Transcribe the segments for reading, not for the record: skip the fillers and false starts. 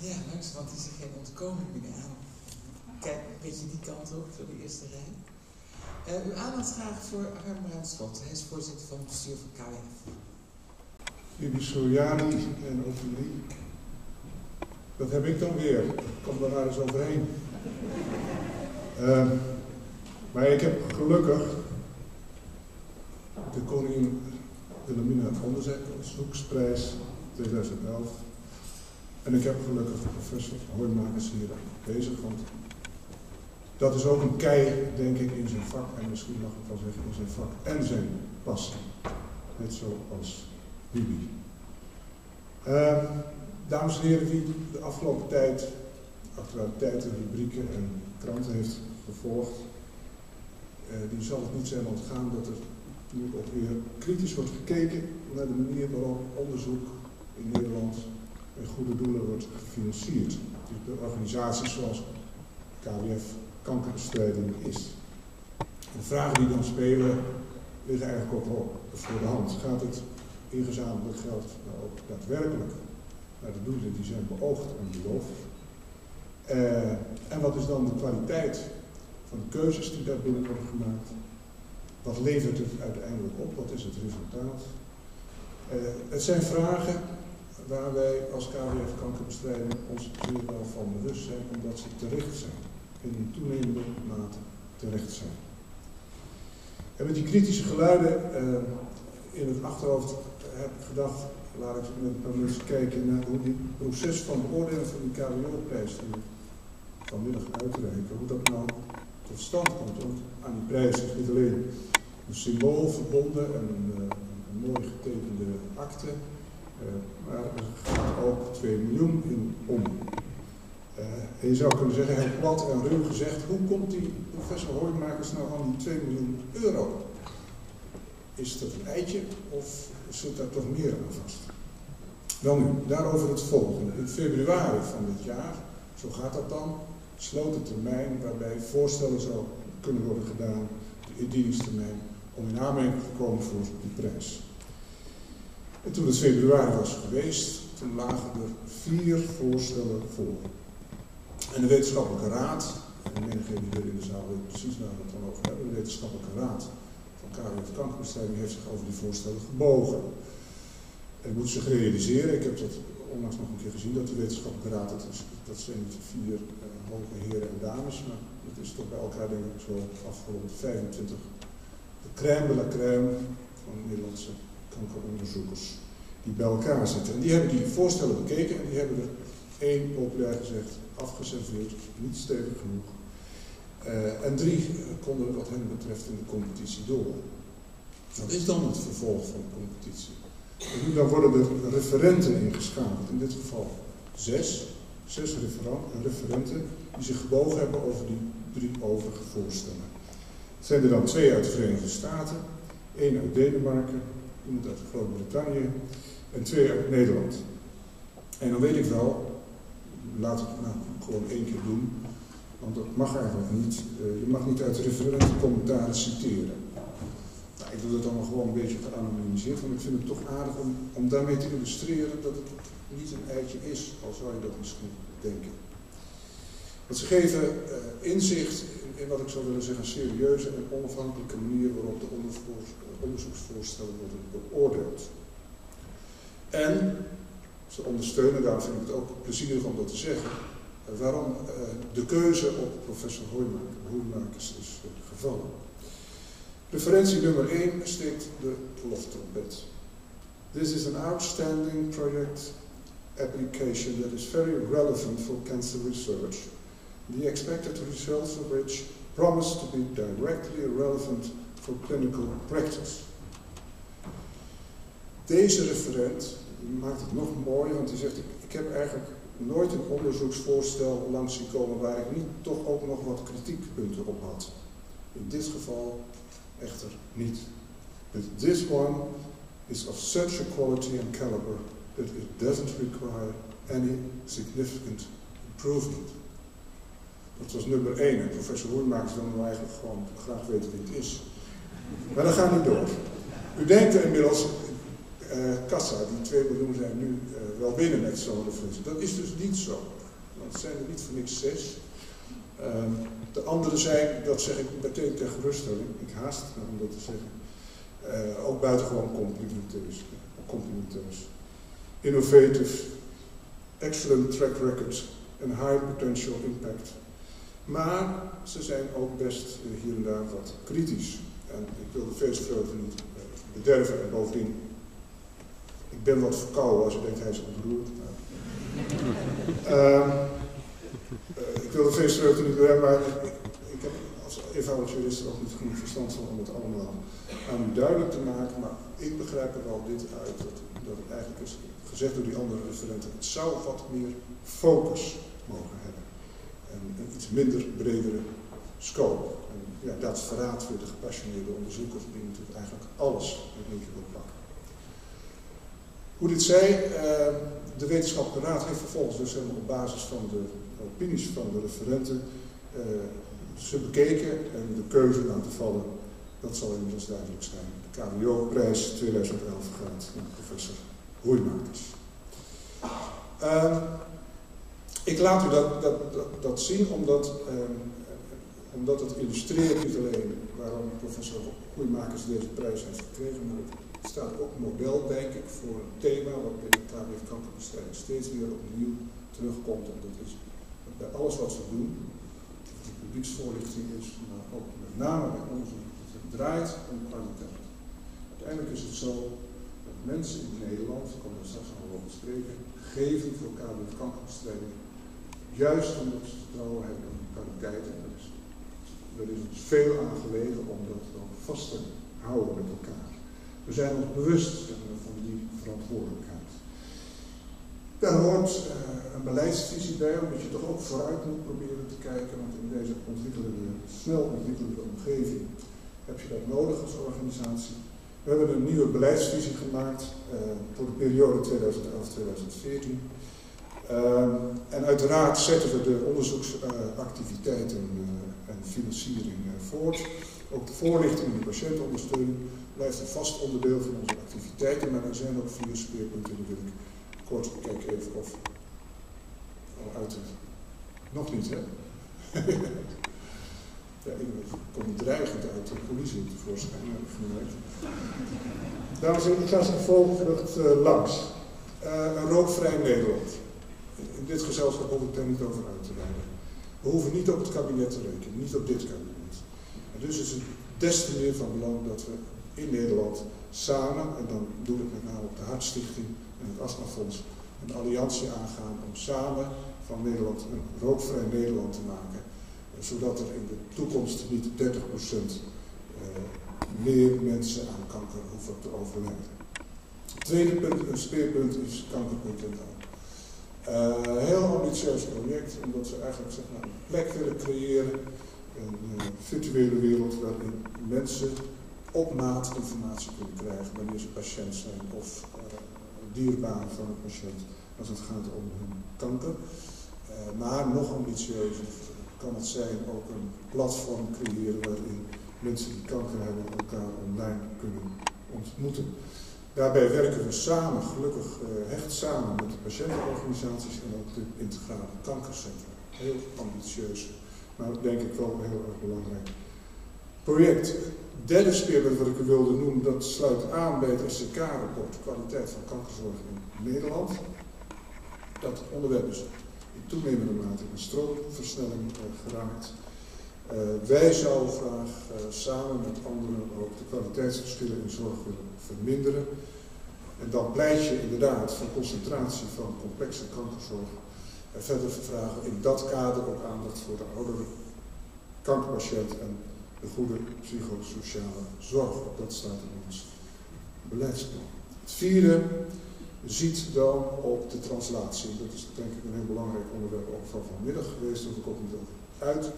Ja, langzamerhand is er geen ontkoming meer aan. Kijk een beetje die kant op, voor de eerste rij. Uw aandacht graag voor Harm Bruinschot. Hij is voorzitter van het bestuur van KWF. KWO Jan Deel en Ophelie. Dat heb ik dan weer. Ik kom er maar eens overheen. Maar ik heb gelukkig de Koningin Wilhelmina Onderzoeksprijs 2011. En ik heb gelukkig professor Hoijmakers hier bezig, want dat is ook een kei, denk ik, in zijn vak. En misschien mag ik wel zeggen in zijn vak en zijn passie. Net zoals Bibi. Dames en heren, wie de afgelopen tijd actualiteiten, rubrieken en kranten heeft gevolgd, die zal het niet zijn ontgaan dat er nu ook weer kritisch wordt gekeken naar de manier waarop onderzoek in Nederland en goede doelen wordt gefinancierd. De organisaties zoals KWF kankerbestrijding is. De vragen die dan spelen liggen eigenlijk ook wel voor de hand. Gaat het ingezamelde geld nou ook daadwerkelijk naar de doelen die zijn beoogd en beloofd? En wat is dan de kwaliteit van de keuzes die daarbinnen worden gemaakt? Wat levert het uiteindelijk op? Wat is het resultaat? Het zijn vragen waar wij als KWF kankerbestrijding ons zeer wel van bewust zijn, omdat ze terecht zijn. En in toenemende mate terecht zijn. En met die kritische geluiden in het achterhoofd heb ik gedacht, laat ik met een paar mensen kijken naar hoe dit proces van beoordeling van die KWO-prijs die we vanmiddag uitreiken, hoe dat nou tot stand komt. Want aan die prijs is niet alleen een symbool verbonden en een mooi getekende akte, maar er gaat ook 2 miljoen in om. En je zou kunnen zeggen, heel plat en ruw gezegd, hoe komt die professor Hoijmakers nou aan die 2 miljoen euro? Is dat een eitje of zit daar toch meer aan vast? Wel nu, daarover het volgende. In februari van dit jaar, zo gaat dat dan, sloot de termijn waarbij voorstellen zou kunnen worden gedaan, de indieningstermijn, om in aanmerking te komen voor die prijs. En toen het februari was geweest, toen lagen er 4 voorstellen voor. En de wetenschappelijke raad, en menigeen die hier in de zaal weet precies waar we het dan over hebben, de wetenschappelijke raad van KWF kankerbestrijding heeft zich over die voorstellen gebogen. En ik moet zich realiseren, ik heb dat onlangs nog een keer gezien, dat de wetenschappelijke raad, dat zijn niet 4 hoge heren en dames, maar het is toch bij elkaar denk ik zo afgerond 25, de crème de la crème van de Nederlandse kankeronderzoekers die bij elkaar zitten. En die hebben die voorstellen bekeken en die hebben er 1, populair gezegd, afgeserveerd, niet stevig genoeg. En 3 konden wat hen betreft in de competitie door. Wat is dan het vervolg van de competitie? En dan worden er referenten ingeschakeld, in dit geval 6 referenten die zich gebogen hebben over die 3 overige voorstellen. Het zijn er dan 2 uit de Verenigde Staten, 1 uit Denemarken, iemand uit Groot-Brittannië en 2 uit Nederland. En dan weet ik wel, laat ik het nou gewoon 1 keer doen, want dat mag eigenlijk niet. Je mag niet uit referentencommentaren citeren. Nou, ik doe dat dan gewoon een beetje geanonimiseerd, want ik vind het toch aardig om daarmee te illustreren dat het niet een eitje is, al zou je dat misschien denken. Want ze geven inzicht in wat ik zou willen zeggen een serieuze en onafhankelijke manier waarop de onderzoeksvoorstellen worden beoordeeld. En ze ondersteunen, daarom vind ik het ook plezierig om dat te zeggen, waarom de keuze op professor Hoijmakers is gevallen. Referentie nummer 1 steekt de loftrompet. This is an outstanding project application that is very relevant for cancer research. The expected results of which promise to be directly relevant for clinical practice. Deze referent maakt het nog mooier, want hij zegt, ik heb eigenlijk nooit een onderzoeksvoorstel langs zien komen waar ik niet toch ook nog wat kritiekpunten op had. In dit geval echter niet. But this one is of such a quality and caliber that it doesn't require any significant improvement. Dat was nummer 1 en professor Hoijmakers wil nou eigenlijk gewoon graag weten wie het is. Maar dat gaat niet door. U denkt er inmiddels, kassa, die 2 miljoen zijn nu wel binnen met zo'n referentie. Dat is dus niet zo. Want het zijn er niet voor niks 6. De andere zijn, dat zeg ik meteen ter geruststelling, ik haast me om dat te zeggen, ook buitengewoon complimenteus. Innovative, excellent track record en high potential impact. Maar ze zijn ook best hier en daar wat kritisch. En ik wil de feestvreugde niet bederven en bovendien, ik ben wat verkouden als je denkt hij is ontroerd. Ik wil de feestvreugde niet bederven, maar ik heb als eenvoudig jurist er ook niet genoeg verstand van om het allemaal aan u duidelijk te maken. Maar ik begrijp er wel dit uit, dat het eigenlijk is gezegd door die andere referenten, het zou wat meer focus mogen hebben. En een iets minder bredere scope. En ja, dat verraadt weer de gepassioneerde onderzoekers die natuurlijk eigenlijk alles in één keer wil pakken. Hoe dit zij, de wetenschappelijke raad heeft vervolgens dus helemaal op basis van de opinies van de referenten ze bekeken en de keuze laten vallen. Dat zal inmiddels duidelijk zijn. De KWO-prijs 2011 gaat naar professor Hoeimakers. Ik laat u dat zien omdat het illustreert niet alleen waarom professor Hoeimakers deze prijs heeft gekregen, maar het staat ook model, denk ik, voor een thema wat binnen de KWF kankerbestrijding steeds weer opnieuw terugkomt. En dat is bij alles wat we doen, of het publieksvoorlichting is, maar ook met name bij onderzoek, het draait om kwaliteit. Uiteindelijk is het zo dat mensen in Nederland, ik kom daar straks nog wel over spreken, geven voor KWF kankerbestrijding, juist omdat ze vertrouwen hebben in de kwaliteit. En er is ons veel aan gelegen om dat dan vast te houden met elkaar. We zijn ons bewust van die verantwoordelijkheid. Daar hoort een beleidsvisie bij, omdat je toch ook vooruit moet proberen te kijken, want in deze snel ontwikkelende omgeving heb je dat nodig als organisatie. We hebben een nieuwe beleidsvisie gemaakt voor de periode 2011-2014. En uiteraard zetten we de onderzoeksactiviteiten en financiering voort. Ook de voorlichting en de patiëntondersteuning blijft een vast onderdeel van onze activiteiten, maar er zijn ook 4 speerpunten, die wil ik kort kijken even of al uit het. Nog niet, hè? Ja, ik kom dreigend uit de politie tevoorschijn, heb ik gemerkt. Dames en heren, ik ga ze volgend langs. Een rookvrij Nederland. In dit gezelschap hoef ik daar niet over uit te wijden. We hoeven niet op het kabinet te rekenen, niet op dit kabinet. En dus is het des te meer van belang dat we in Nederland samen, en dan doe ik met name op de Hartstichting en het Astmafonds, een alliantie aangaan om samen van Nederland een rookvrij Nederland te maken. Zodat er in de toekomst niet 30% meer mensen aan kanker hoeven te overlijden. Het tweede speerpunt is kanker.nl. Een heel ambitieus project, omdat we eigenlijk zeg maar, een plek willen creëren, een virtuele wereld waarin mensen op maat informatie kunnen krijgen wanneer ze patiënt zijn of dierbaan van een patiënt als het gaat om hun kanker. Maar nog ambitieuzer kan het zijn ook een platform creëren waarin mensen die kanker hebben elkaar online kunnen ontmoeten. Daarbij werken we samen, gelukkig hecht samen met de patiëntenorganisaties en ook de integrale kankercentra. Heel ambitieus, maar denk ik wel een heel erg belangrijk project. Derde speerpunt wat ik u wilde noemen, dat sluit aan bij het SCK-rapport, kwaliteit van kankerzorg in Nederland. Dat onderwerp is in toenemende mate in stroomversnelling geraakt. Wij zouden graag samen met anderen ook de kwaliteitsverschillen in zorg willen verminderen. En dan pleit je inderdaad voor concentratie van complexe kankerzorg. En verder vragen in dat kader ook aandacht voor de oudere kankerpatiënt en de goede psychosociale zorg. Dat staat in ons beleidsplan. Het vierde ziet dan op de translatie. Dat is denk ik een heel belangrijk onderwerp ook van vanmiddag geweest. Daar hoef ik ook niet over uit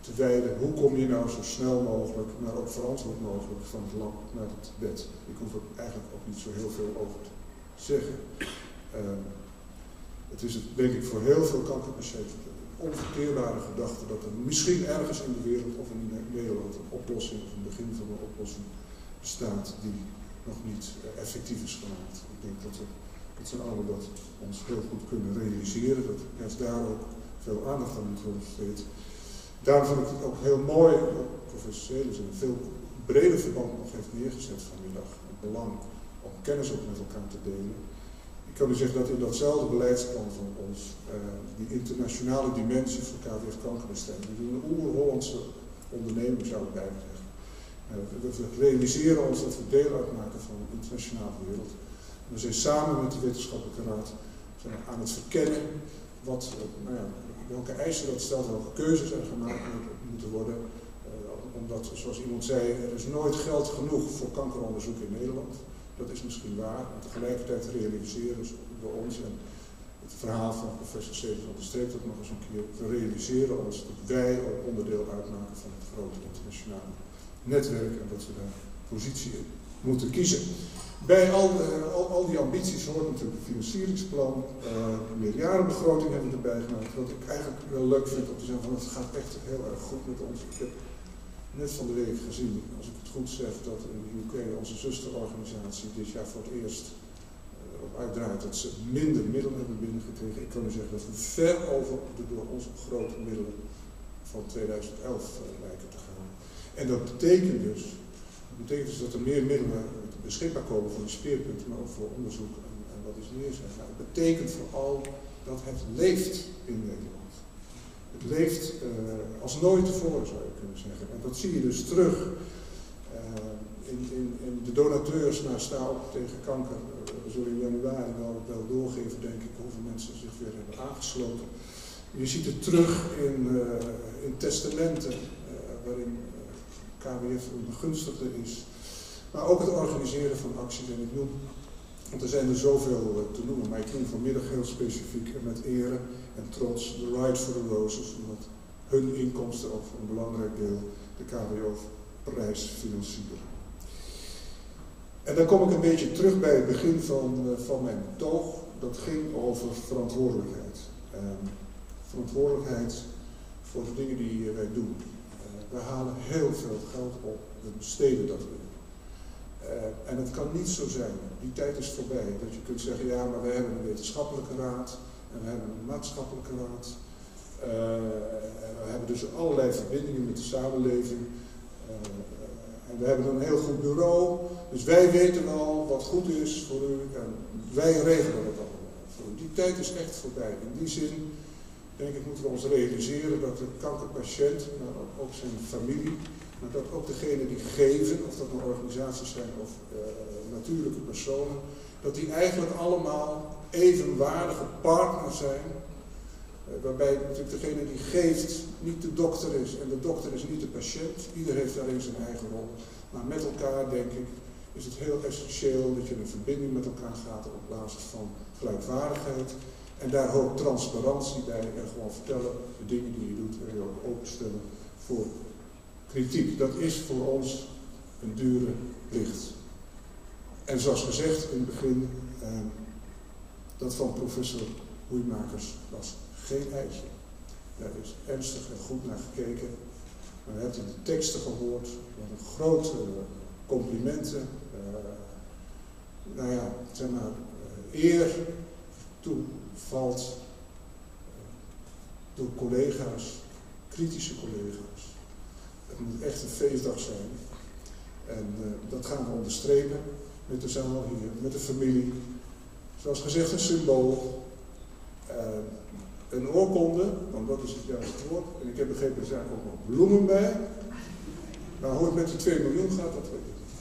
te wijden. Hoe kom je nou zo snel mogelijk, maar ook verantwoord mogelijk van het lab naar het bed? Ik hoef er eigenlijk ook niet zo heel veel over te zeggen. Het is denk ik voor heel veel kankerpatiënten een onverteerbare gedachte dat er misschien ergens in de wereld of in Nederland een oplossing of een begin van een oplossing bestaat die nog niet effectief is gemaakt. Ik denk dat we allemaal dat ons heel goed kunnen realiseren, dat juist daar ook veel aandacht aan moet worden besteed. Daarom vond ik het ook heel mooi dat professor Selis in een veel breder verband nog heeft neergezet vanmiddag. Het belang om kennis ook met elkaar te delen. Ik kan u zeggen dat in datzelfde beleidsplan van ons die internationale dimensie voor KWF kankerbestrijding, die een oer-Hollandse onderneming zou ik bijna zeggen. We realiseren ons dat we deel uitmaken van een internationale wereld. We zijn samen met de wetenschappelijke raad aan het verkennen welke eisen dat stelt, welke keuzes er gemaakt moeten worden. Omdat, zoals iemand zei, er is nooit geld genoeg voor kankeronderzoek in Nederland. Dat is misschien waar, maar tegelijkertijd realiseren we ons, en het verhaal van professor Selis onderstreept dat nog eens een keer, we realiseren ons dat wij ook onderdeel uitmaken van het grote internationale netwerk en dat we daar positie in moeten kiezen. Bij al die ambities hoort natuurlijk een financieringsplan, een meerjarenbegroting hebben we erbij gemaakt. Wat ik eigenlijk wel leuk vind om te zeggen, van het gaat echt heel erg goed met ons. Ik heb net van de week gezien, als ik het goed zeg, dat in de UK onze zusterorganisatie dit jaar voor het eerst op uitdraait dat ze minder middelen hebben binnengekregen. Ik kan u zeggen dat we ver over de door onze grote middelen van 2011 lijken te gaan. En dat betekent dus dat er meer middelen beschikbaar komen voor de speerpunten, maar ook voor onderzoek en wat is meer zeggen. Nou, het betekent vooral dat het leeft in Nederland. Het leeft als nooit tevoren, zou je kunnen zeggen. En dat zie je dus terug in de donateurs naar Sta op tegen kanker. We zullen in januari wel doorgeven, denk ik, hoeveel mensen zich weer hebben aangesloten. Je ziet het terug in testamenten waarin KWF een begunstigde is. Maar ook het organiseren van acties, en ik noem, want er zijn er zoveel te noemen, maar ik noem vanmiddag heel specifiek en met ere en trots de Ride for the Roses, omdat hun inkomsten ook voor een belangrijk deel de KWO-prijs financieren. En dan kom ik een beetje terug bij het begin van mijn betoog, dat ging over verantwoordelijkheid. Verantwoordelijkheid voor de dingen die wij doen. We halen heel veel geld op, we besteden dat weer. En het kan niet zo zijn, die tijd is voorbij, dat je kunt zeggen, ja, maar we hebben een wetenschappelijke raad en we hebben een maatschappelijke raad. En we hebben dus allerlei verbindingen met de samenleving. En we hebben een heel goed bureau, dus wij weten wel wat goed is voor u en wij regelen het allemaal voor u. Die tijd is echt voorbij. In die zin, denk ik, moeten we ons realiseren dat de kankerpatiënt, maar ook zijn familie, maar dat ook degenen die geven, of dat nou organisaties zijn of natuurlijke personen, dat die eigenlijk allemaal evenwaardige partners zijn. Waarbij natuurlijk degene die geeft niet de dokter is en de dokter is niet de patiënt. Ieder heeft daarin zijn eigen rol. Maar met elkaar, denk ik, is het heel essentieel dat je een verbinding met elkaar gaat op basis van gelijkwaardigheid. En daar hoort transparantie bij en gewoon vertellen de dingen die je doet en je ook openstellen voor kritiek. Dat is voor ons een dure plicht. En zoals gezegd in het begin, dat van professor Hoeimakers was geen eitje. Daar is ernstig en goed naar gekeken. Maar we hebben in de teksten gehoord, wat een grote complimenten, eer toevalt door collega's, kritische collega's. Het moet echt een feestdag zijn. En dat gaan we onderstrepen met de zaal hier, met de familie. Zoals gezegd een symbool. Een oorkonde, want dat is het juiste woord. En ik heb begrepen, er zijn ook nog bloemen bij. Maar hoe het met die 2 miljoen gaat, dat weet ik niet.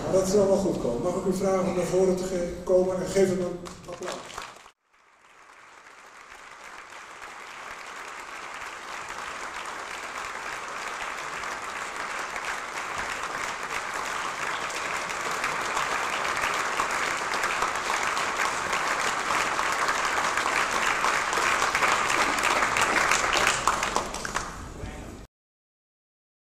Maar dat zal wel goed komen. Mag ik u vragen om naar voren te komen en geef hem een